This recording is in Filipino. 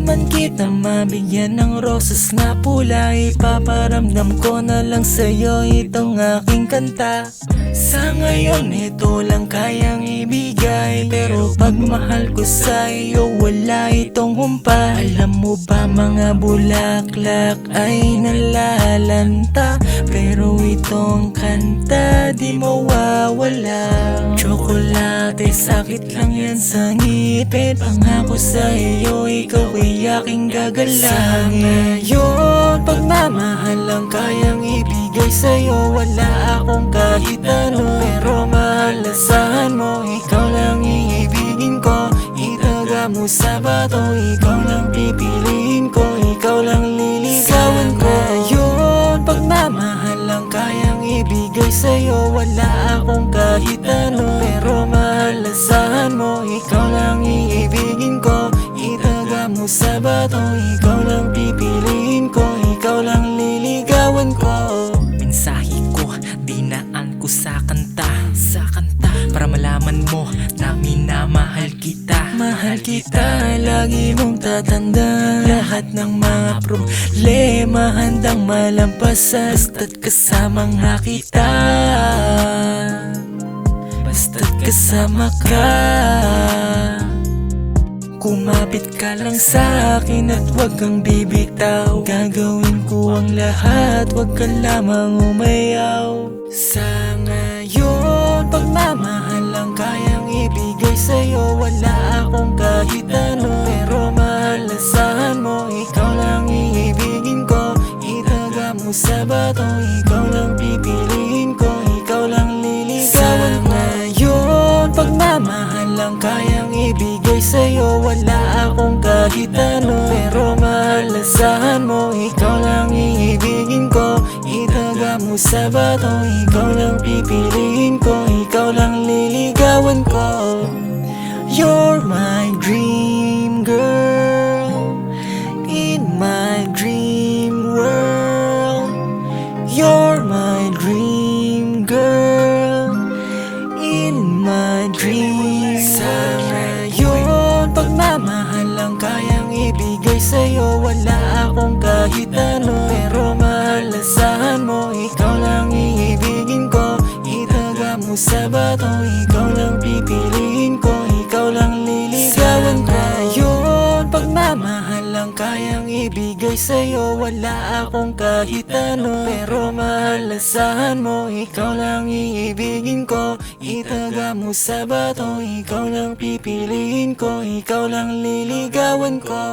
man kita mabigyan ng rosas na pula, ipaparamdam ko na lang sa'yo itong aking kanta. Sa ngayon ito lang kayang ibigay, pero pagmahal ko sa iyo wala itong humpa. Alam mo ba mga bulaklak ay nalalanta, pero itong kanta di mawawala. Tsokolate, sakit lang yan sa ngipin, pangako sa iyo ikaw ay aking gagala. Sa ngayon pagmamahal lang kayang ibigay sa'yo, wala akong kahit ano, pero mahalasahan mo, ikaw lang iibigin ko. Itaga mo sa bato, ikaw lang pipiliin ko, ikaw lang liligawan ko. Ngayon pagmamahal lang kayang ibigay sa'yo, wala akong kahit ano, pero mahalasahan mo, ikaw lang iibigin ko. Itaga mo sa bato, ikaw lang pipiliin ko, ikaw lang liligawan ko. Mensahe ko, dinaan ko sa kanta, para malaman mo na minamahal kita. Mahal kita, lagi mong tatandaan, lahat ng mga problema handang malampasan, basta't kasamang kita, basta't kasama ka. Kumapit ka lang sa akin at wag kang bibitaw, gagawin ko ang lahat, wag ka lamang umayaw. Sa ngayon pagmamahal lang kayang ibigay sa'yo, wala akong kahit ano, pero mahalasahan mo, ikaw lang iibigin ko. Itaga mo sa bato, ikaw lang pipiliin ko, ikaw lang liligawan ko. Ngayon pagmamahal lang kayang ibigay sa'yo, wala akong kahit ano, pero mahalasahan mo, ikaw lang iibigin ko. Itaga mo sa bato, ikaw lang pipiliin ko, ikaw lang liligawan ko. You're my dream girl, in my dream world. You're my dream girl, in my dream world. Sa ngayon pagmamahal lang kayang ibigay sa'yo, wala akong kahit ano, pero mahalasahan mo, ikaw lang iibigin ko. Itaga mo sa bato, ikaw lang pipiliin ko, ikaw lang liligawan ko. Ngayon pagmamahal lang kayang ibigay sa'yo, wala akong kahit ano, pero mahalasahan mo, ikaw lang iibigin ko. Itaga mo sa bato, ikaw lang pipiliin ko, ikaw lang liligawan ko.